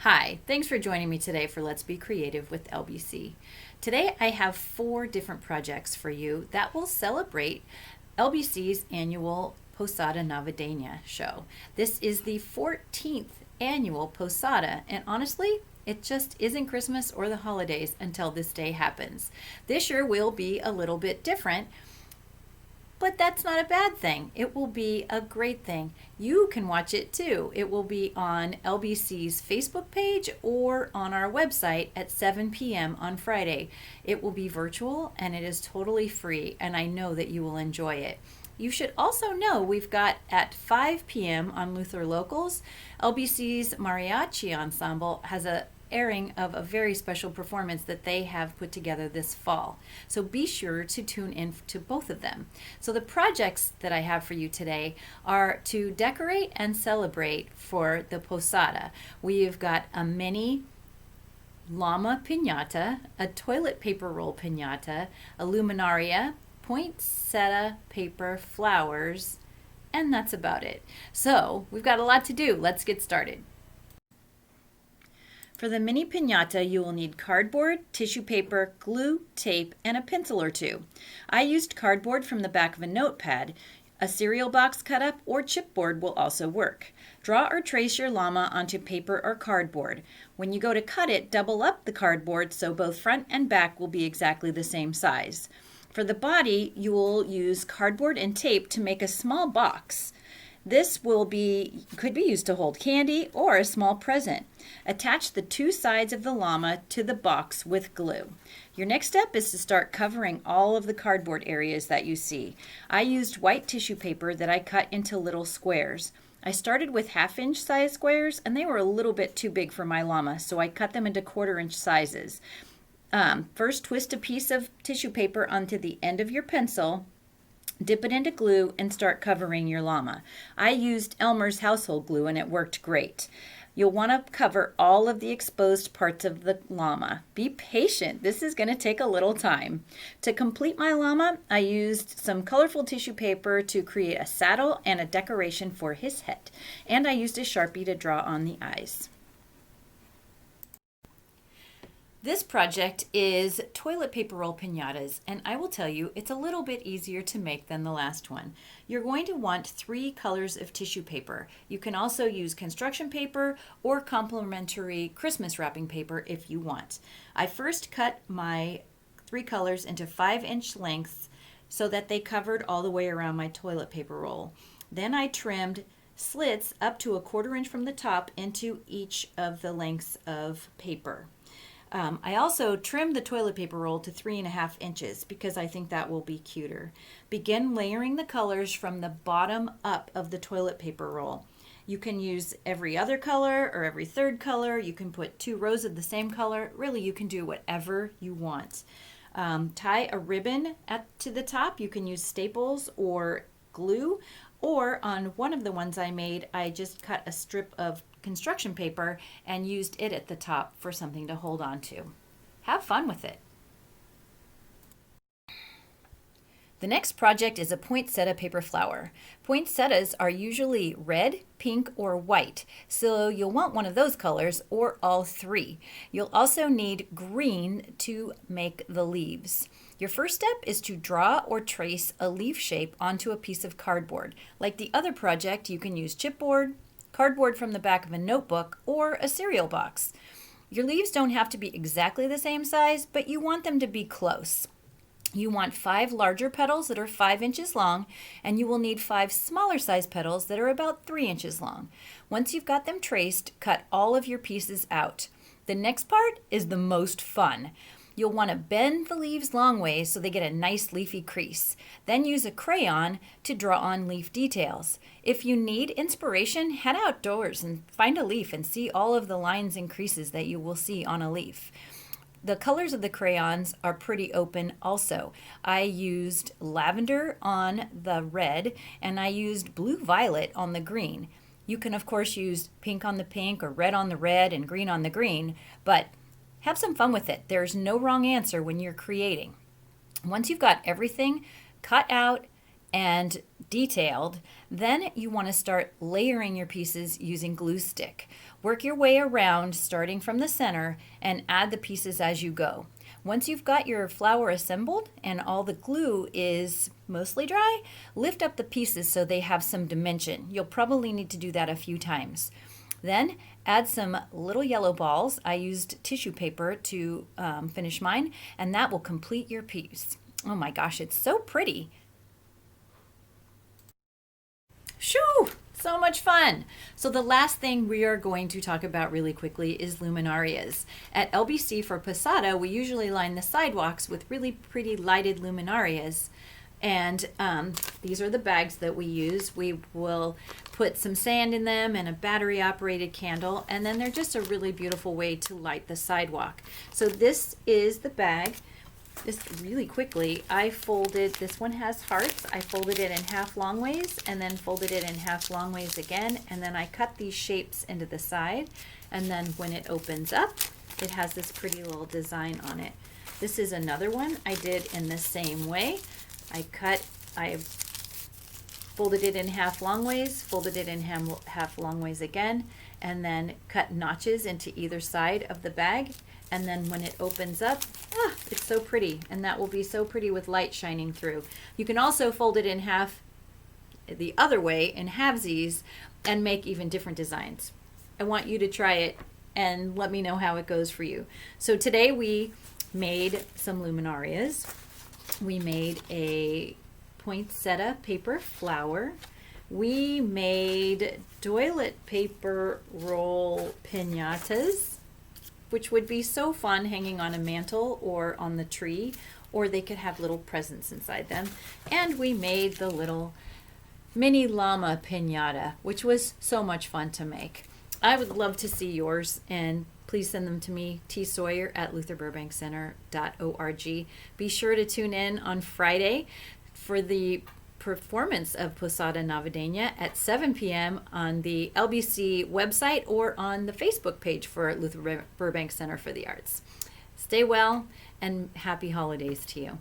Hi, thanks for joining me today for Let's Be Creative with LBC. Today I have 4 different projects for you that will celebrate LBC's annual Posada Navideña show. This is the 14th annual Posada, and honestly, it just isn't Christmas or the holidays until this day happens. This year will be a little bit different, but that's not a bad thing. It will be a great thing. You can watch it too. It will be on LBC's Facebook page or on our website at 7 p.m. on Friday. It will be virtual and it is totally free, and I know that you will enjoy it. You should also know we've got at 5 p.m. on Luther Locals, LBC's Mariachi ensemble has a airing of a very special performance that they have put together this fall. So be sure to tune in to both of them. So the projects that I have for you today are to decorate and celebrate for the Posada. We've got a mini llama pinata, a toilet paper roll pinata, a luminaria, poinsettia paper flowers, and that's about it. So we've got a lot to do. Let's get started. For the mini piñata, you will need cardboard, tissue paper, glue, tape, and a pencil or two. I used cardboard from the back of a notepad. A cereal box cut up or chipboard will also work. Draw or trace your llama onto paper or cardboard. When you go to cut it, double up the cardboard so both front and back will be exactly the same size. For the body, you will use cardboard and tape to make a small box. This could be used to hold candy or a small present. Attach the 2 sides of the llama to the box with glue. Your next step is to start covering all of the cardboard areas that you see. I used white tissue paper that I cut into little squares. I started with 1/2-inch size squares and they were a little bit too big for my llama, so I cut them into 1/4-inch sizes. First, twist a piece of tissue paper onto the end of your pencil. Dip it into glue and start covering your llama. I used Elmer's household glue and it worked great. You'll want to cover all of the exposed parts of the llama. Be patient. This is going to take a little time. To complete my llama, I used some colorful tissue paper to create a saddle and a decoration for his head. And I used a Sharpie to draw on the eyes. This project is toilet paper roll piñatas, and I will tell you it's a little bit easier to make than the last one. You're going to want 3 colors of tissue paper. You can also use construction paper or complimentary Christmas wrapping paper if you want. I first cut my 3 colors into 5-inch lengths so that they covered all the way around my toilet paper roll. Then I trimmed slits up to 1/4 inch from the top into each of the lengths of paper. I also trimmed the toilet paper roll to 3.5 inches because I think that will be cuter. Begin layering the colors from the bottom up of the toilet paper roll. You can use every other color or every third color. You can put 2 rows of the same color. Really, you can do whatever you want. Tie a ribbon to the top. You can use staples or glue, or on one of the ones I made, I just cut a strip of construction paper and used it at the top for something to hold on to. Have fun with it. The next project is a poinsettia paper flower. Poinsettias are usually red, pink, or white, so you'll want one of those colors or all 3. You'll also need green to make the leaves. Your first step is to draw or trace a leaf shape onto a piece of cardboard. Like the other project, you can use chipboard, cardboard from the back of a notebook, or a cereal box. Your leaves don't have to be exactly the same size, but you want them to be close. You want 5 larger petals that are 5 inches long, and you will need 5 smaller size petals that are about 3 inches long. Once you've got them traced, cut all of your pieces out. The next part is the most fun. You'll want to bend the leaves long ways so they get a nice leafy crease. Then use a crayon to draw on leaf details. If you need inspiration, head outdoors and find a leaf and see all of the lines and creases that you will see on a leaf. The colors of the crayons are pretty open also. I used lavender on the red and I used blue violet on the green. You can of course use pink on the pink or red on the red and green on the green, but have some fun with it. There's no wrong answer when you're creating. Once you've got everything cut out, and detailed, then you want to start layering your pieces using glue stick. Work your way around starting from the center and add the pieces as you go. Once you've got your flower assembled and all the glue is mostly dry, lift up the pieces so they have some dimension. You'll probably need to do that a few times. Then add some little yellow balls. I used tissue paper to finish mine, and that will complete your piece. Oh my gosh, it's so pretty. Shoo! So much fun. So the last thing we are going to talk about really quickly is luminarias. At LBC for Posada, we usually line the sidewalks with really pretty lighted luminarias. And these are the bags that we use. We will put some sand in them and a battery operated candle, and then they're just a really beautiful way to light the sidewalk. So this is the bag. Just really quickly, I folded, this one has hearts, I folded it in half long ways and then folded it in half long ways again, and then I cut these shapes into the side, and then when it opens up, it has this pretty little design on it. This is another one I did in the same way. I folded it in half long ways, folded it in half long ways again, and then cut notches into either side of the bag. And then when it opens up, it's so pretty. And that will be so pretty with light shining through. You can also fold it in half the other way in halvesies and make even different designs. I want you to try it and let me know how it goes for you. So today we made some luminarias. We made a poinsettia paper flower. We made toilet paper roll pinatas, which would be so fun hanging on a mantle or on the tree, or they could have little presents inside them. And we made the little mini llama pinata, which was so much fun to make. I would love to see yours, and please send them to me, tsawyer@lutherburbankcenter.org. Be sure to tune in on Friday for the performance of Posada Navideña at 7 p.m. on the LBC website or on the Facebook page for Luther Burbank Center for the Arts. Stay well and happy holidays to you.